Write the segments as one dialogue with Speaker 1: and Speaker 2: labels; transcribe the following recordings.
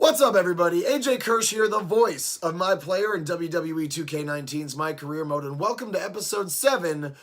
Speaker 1: What's up, everybody? AJ Kirsch here, the voice of MyPlayer in WWE2K19's My Career Mode, and welcome to episode 7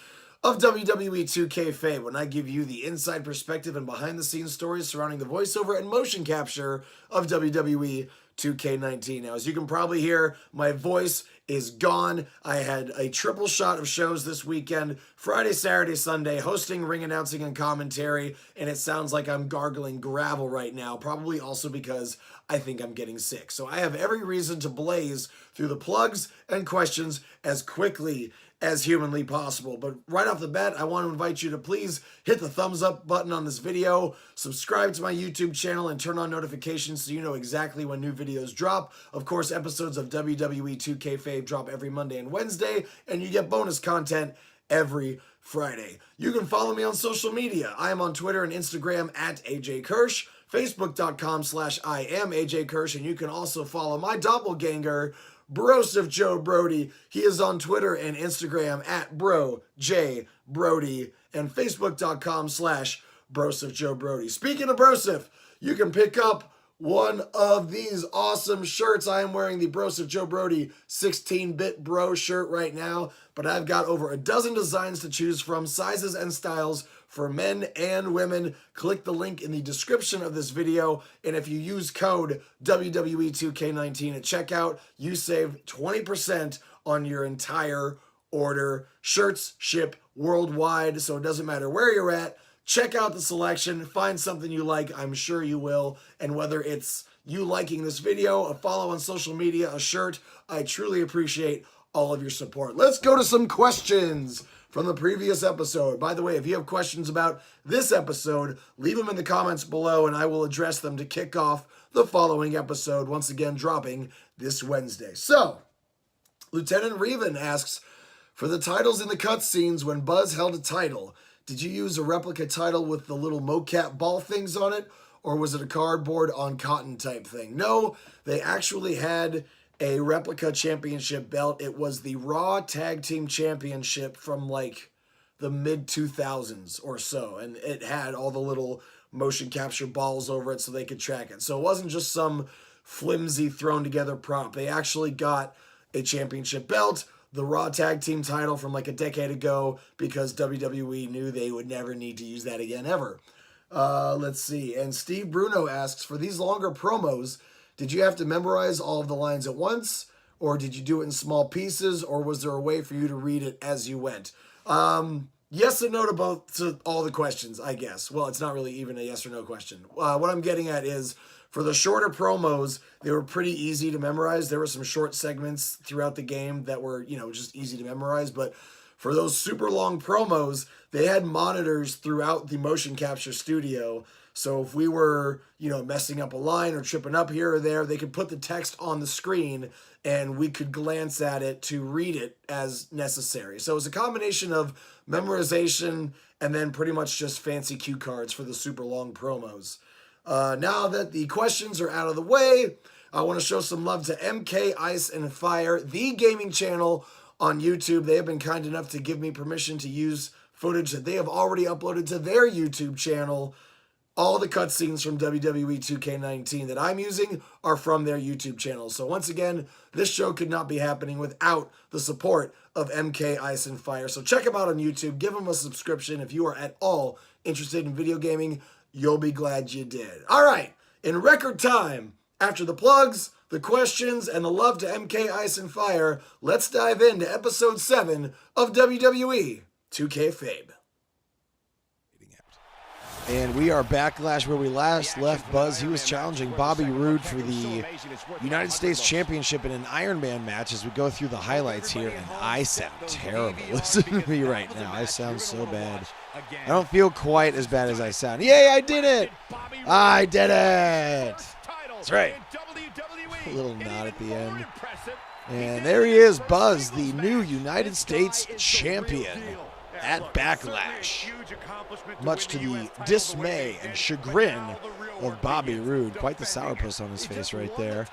Speaker 1: of WWE2Kfabe, when I give you the inside perspective and behind-the-scenes stories surrounding the voiceover and motion capture of WWE2K19. Now, as you can probably hear, my voice is gone. I had a triple shot of shows this weekend, Friday, Saturday, Sunday, hosting, ring announcing, and commentary, and it sounds like I'm gargling gravel right now, probably also because I think I'm getting sick. So I have every reason to blaze through the plugs and questions as quickly as humanly possible. But right off the bat, I want to invite you to please hit the thumbs up button on this video, subscribe to my YouTube channel, and turn on notifications so you know exactly when new videos drop. Of course, episodes of WWE2Kfabe drop every Monday and Wednesday, and you get bonus content every Friday. You can follow me on social media. I am on Twitter and Instagram at AJ Kirsch, Facebook.com/I am AJ Kirsch, and you can also follow my doppelganger, Broseph Joe Brody. He is on Twitter and Instagram at BroJBrody and Facebook.com/Broseph Joe Brody. Speaking of Broseph, you can pick up one of these awesome shirts. I am wearing the Broseph Joe Brody 16-bit bro shirt right now, but I've got over a dozen designs to choose from, sizes and styles for men and women. Click the link in the description of this video, and if you use code WWE2K19 at checkout, you save 20% on your entire order. Shirts ship worldwide, so it doesn't matter where you're at. Check out the selection, find something you like, I'm sure you will, and whether it's you liking this video, a follow on social media, a shirt, I truly appreciate all of your support. Let's go to some questions from the previous episode. By the way, if you have questions about this episode, leave them in the comments below and I will address them to kick off the following episode, once again dropping this Wednesday. So, Lieutenant Reven asks, for the titles in the cutscenes when Buzz held a title, did you use a replica title with the little Mocap ball things on it, or was it a cardboard on cotton type thing? No, they actually had a replica championship belt. It was the Raw Tag Team Championship from like the mid-2000s or so, and it had all the little motion capture balls over it so they could track it. So it wasn't just some flimsy thrown together prop. They actually got a championship belt, the Raw Tag Team title from like a decade ago, because WWE knew they would never need to use that again ever. Let's see. And Steve Bruno asks, for these longer promos, did you have to memorize all of the lines at once, or did you do it in small pieces, or was there a way for you to read it as you went? Yes and no to all the questions, I guess. Well, it's not really even a yes or no question. What I'm getting at is, for the shorter promos, they were pretty easy to memorize. There were some short segments throughout the game that were, just easy to memorize. But for those super long promos, they had monitors throughout the motion capture studio. So if we were, messing up a line or tripping up here or there, they could put the text on the screen and we could glance at it to read it as necessary. So it was a combination of memorization and then pretty much just fancy cue cards for the super long promos. Now that the questions are out of the way, I want to show some love to MK Ice and Fire, the gaming channel on YouTube. They have been kind enough to give me permission to use footage that they have already uploaded to their YouTube channel. All the cutscenes from WWE2K19 that I'm using are from their YouTube channel. So once again, this show could not be happening without the support of MK Ice and Fire. So check them out on YouTube. Give them a subscription if you are at all interested in video gaming. You'll be glad you did. All right, in record time, after the plugs, the questions, and the love to MK Ice and Fire, let's dive into episode 7 of WWE2Kfabe. And we are backlash where we last left Buzz. He was challenging Bobby Roode for the United States Championship in an Iron Man match as we go through the highlights here. And I sound terrible. Listen to me right now. I sound so bad. I don't feel quite as bad as I sound. Yay, I did it! I did it! That's right. A little nod at the end. And there he is, Buzz, the new United States Champion at Backlash. Much to the dismay and chagrin of Bobby Roode. Quite the sourpuss on his face right there.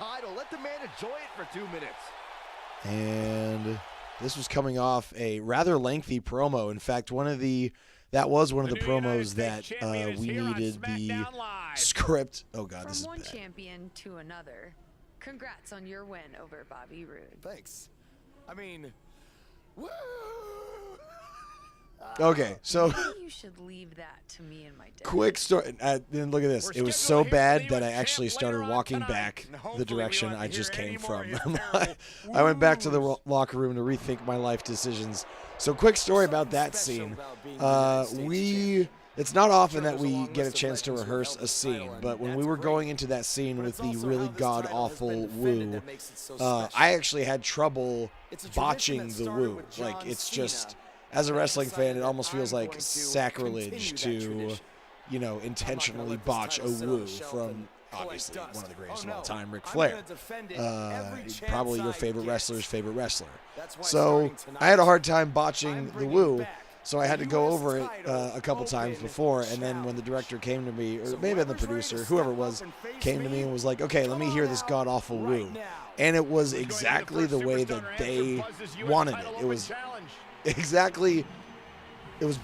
Speaker 1: And this was coming off a rather lengthy promo. In fact, one of the that was one of the promos that we needed the script. Oh God, this is bad.
Speaker 2: From one champion to another, congrats on your win over Bobby Roode.
Speaker 3: Thanks. I mean, woo!
Speaker 1: Okay, so
Speaker 2: Maybe you should leave that to me and my dad.
Speaker 1: quick story. Then look at this. It was so bad that I actually started walking back the direction I just came from. I went back to the locker room to rethink my life decisions. So quick story about that scene. It's not often that we get a chance to rehearse a scene, but when we were going into that scene with the really god-awful woo, I actually had trouble botching the woo. Like, it's just, as a wrestling fan, it almost feels like sacrilege to, you know, intentionally botch a woo from, obviously, one of the greatest of all time, Ric Flair. Probably your favorite wrestler's favorite wrestler. So I had a hard time botching the woo. So I had to go over it a couple times before, and then when the director came to me, or maybe the producer, whoever it was, came to me and was like, okay, let me hear this god-awful woo. And it was exactly the way that they wanted it. It was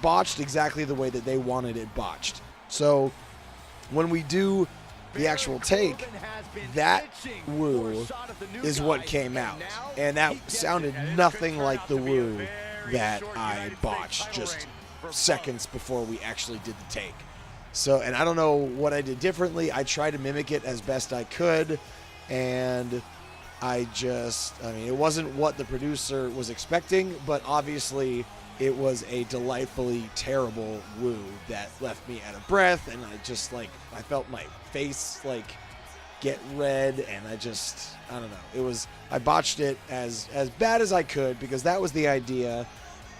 Speaker 1: botched exactly the way that they wanted it botched. So when we do the actual take, that woo is what came out. And that sounded nothing like the woo that I botched just seconds before we actually did the take. So, and I don't know what I did differently. I tried to mimic it as best I could, and I mean, it wasn't what the producer was expecting, but obviously it was a delightfully terrible woo that left me out of breath, and I felt my face, get red, and I don't know. I botched it as bad as I could, because that was the idea.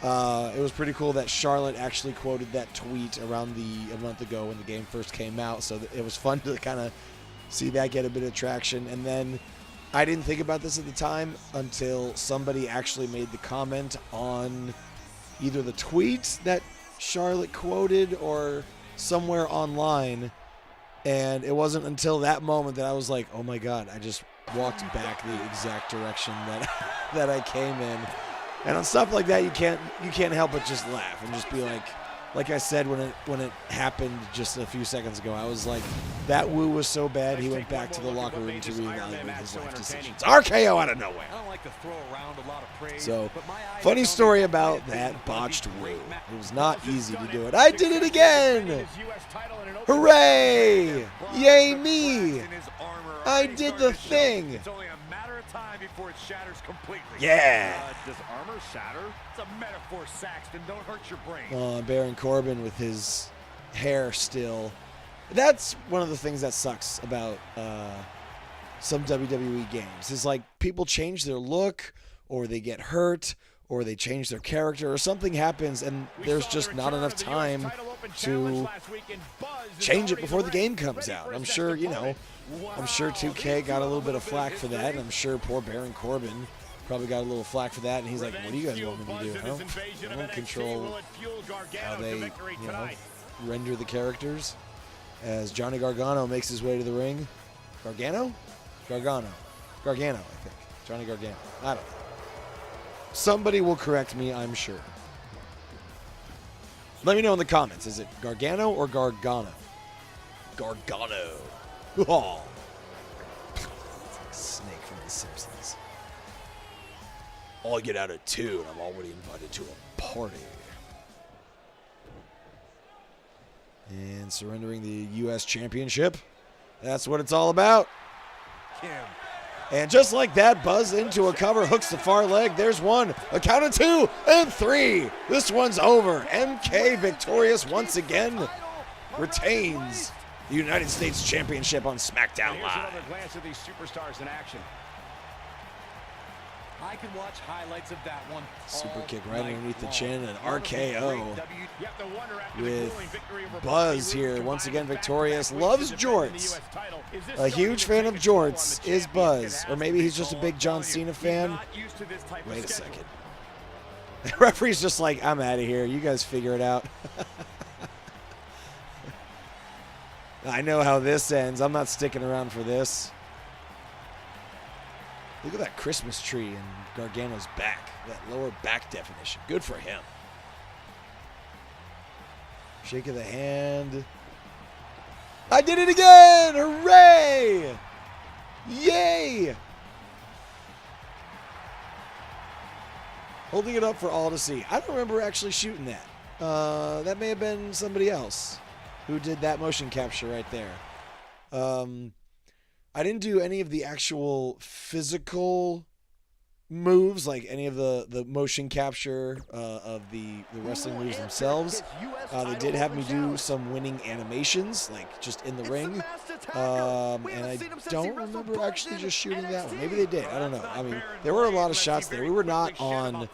Speaker 1: It was pretty cool that Charlotte actually quoted that tweet around a month ago when the game first came out, so it was fun to kind of see that get a bit of traction. And then I didn't think about this at the time until somebody actually made the comment on either the tweet that Charlotte quoted or somewhere online. And it wasn't until that moment that I was like, oh my God, I just walked back the exact direction that I came in. And on stuff like that, you can't help but just laugh and just be like I said when it happened just a few seconds ago, I was like, that woo was so bad he went back to the locker room to reevaluate his life decisions. RKO out of nowhere. So, funny story about that botched woo. It was not easy to do it. I did it again! Hooray! Yay me! I did the thing!
Speaker 3: Before it shatters completely.
Speaker 1: Yeah.
Speaker 3: Does armor shatter? It's a metaphor, Saxton. Don't hurt your brain.
Speaker 1: Baron Corbin with his hair still. That's one of the things that sucks about some WWE games. Is like people change their look, or they get hurt, or they change their character, or something happens, and there's just not enough time to change it before the game comes out. I'm sure, I'm sure 2K got a little bit of flack for that, and I'm sure poor Baron Corbin probably got a little flack for that, and he's like, what do you guys want me to do? I don't control how they, render the characters. As Johnny Gargano makes his way to the ring. Gargano, I think. Johnny Gargano. I don't know. Somebody will correct me, I'm sure. Let me know in the comments. Is it Gargano or Gargano? Gargano. Oh. Snake from The Simpsons. I'll get out at 2, and I'm already invited to a party. And surrendering the U.S. Championship. That's what it's all about. And just like that, Buzz into a cover, hooks the far leg. There's one, a count of 2 and 3. This one's over. MK victorious once again, retains the United States Championship on SmackDown Live.
Speaker 3: Here's another glance at these superstars in action. I can watch highlights of that one.
Speaker 1: Super kick right underneath the chin and RKO with Buzz here once again victorious. Loves jorts. A huge fan of jorts is Buzz, or maybe he's just a big John Cena fan. Wait a second. The referee's just like, I'm out of here. You guys figure it out. I know how this ends. I'm not sticking around for this. Look at that Christmas tree in Gargano's back. That lower back definition. Good for him. Shake of the hand. I did it again! Hooray! Yay! Holding it up for all to see. I don't remember actually shooting that. That may have been somebody else who did that motion capture right there. I didn't do any of the actual physical moves, like any of the motion capture of the wrestling moves themselves. They did have me do some winning animations, like just in the ring. And I don't remember actually just shooting that one. Maybe they did. I don't know. I mean, there were a lot of shots there. We were not on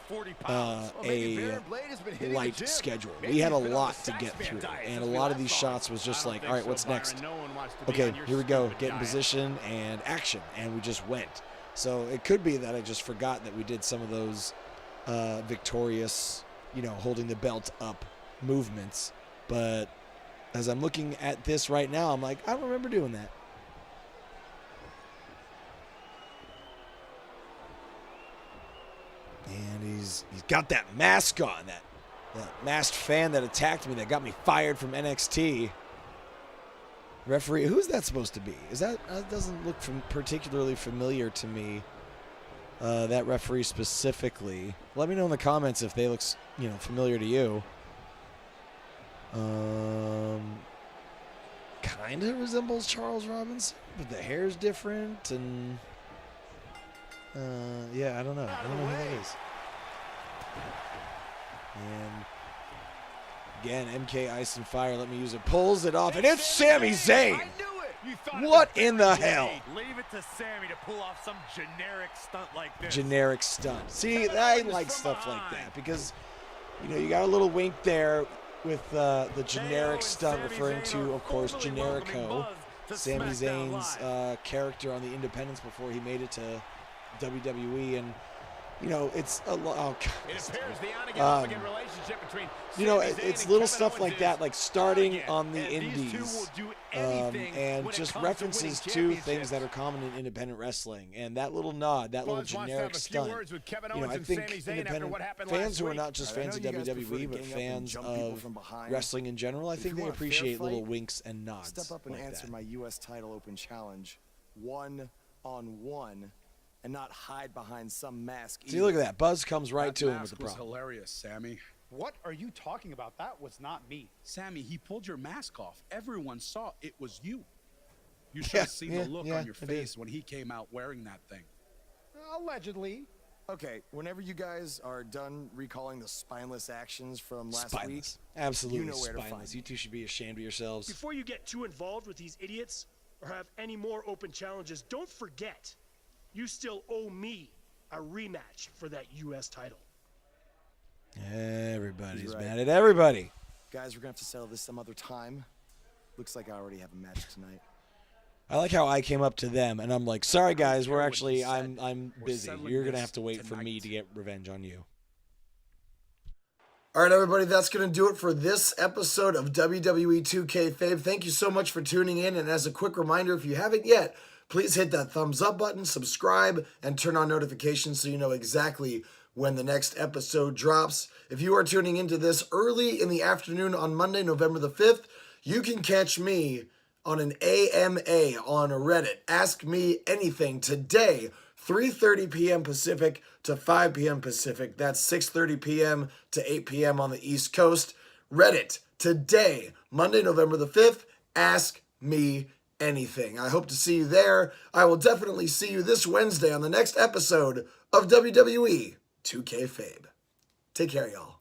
Speaker 1: a light schedule. We had a lot to get through. And a lot of these shots was just like, all right, what's next? Okay, here we go. Get in position and action. And we just went. So it could be that I just forgot that we did some of those victorious, holding the belt up movements. But as I'm looking at this right now, I'm like, I don't remember doing that. And he's got that mask on, that masked fan that attacked me, that got me fired from NXT. Referee, who's that supposed to be? That doesn't look particularly familiar to me. That referee specifically. Let me know in the comments if they look, familiar to you. Kind of resembles Charles Robinson, but the hair's different, and yeah, I don't know. I don't know who that is. And again, MK Ice and Fire, let me use it. Pulls it off, and it's Sami Zayn. What in the hell?
Speaker 3: Leave it to Sami to pull off some generic stunt like this.
Speaker 1: Generic stunt. See, I like stuff like that because, you got a little wink there with the generic stunt referring to, of course, Generico, Sami Zayn's character on the Independents before he made it to WWE. And it's a lot. It's little stuff like that, like starting on the indies, and just references to things that are common in independent wrestling. And that little nod, that little generic stunt. I think independent fans who are not just fans of WWE, but fans of wrestling in general, I think they appreciate little winks and nods.
Speaker 4: Step up and answer my U.S. title open challenge, 1-on-1. And not hide behind some mask.
Speaker 1: See, look at that. Buzz comes right to him with the problem.
Speaker 5: That was hilarious, Sami.
Speaker 6: What are you talking about? That was not me.
Speaker 5: Sami, he pulled your mask off. Everyone saw it was you. You should have seen the look on your face when he came out wearing that thing.
Speaker 6: Allegedly.
Speaker 4: Okay, whenever you guys are done recalling the spineless actions from last week,
Speaker 1: absolutely spineless. You two should be ashamed of yourselves.
Speaker 7: Before you get too involved with these idiots or have any more open challenges, don't forget, you still owe me a rematch for that U.S. title.
Speaker 1: Everybody's mad at everybody.
Speaker 4: Guys, we're going to have to settle this some other time. Looks like I already have a match tonight.
Speaker 1: I like how I came up to them, and I'm like, sorry, guys, I'm busy. You're going to have to wait for me to get revenge on you. All right, everybody, that's going to do it for this episode of WWE2Kfabe. Thank you so much for tuning in, and as a quick reminder, if you haven't yet, please hit that thumbs up button, subscribe, and turn on notifications so you know exactly when the next episode drops. If you are tuning into this early in the afternoon on Monday, November the 5th, you can catch me on an AMA on Reddit. Ask Me Anything today, 3:30 p.m. Pacific to 5 p.m. Pacific. That's 6:30 p.m. to 8 p.m. on the East Coast. Reddit today, Monday, November the 5th. Ask Me Anything. I hope to see you there. I will definitely see you this Wednesday on the next episode of WWE 2Kfabe. Take care, y'all.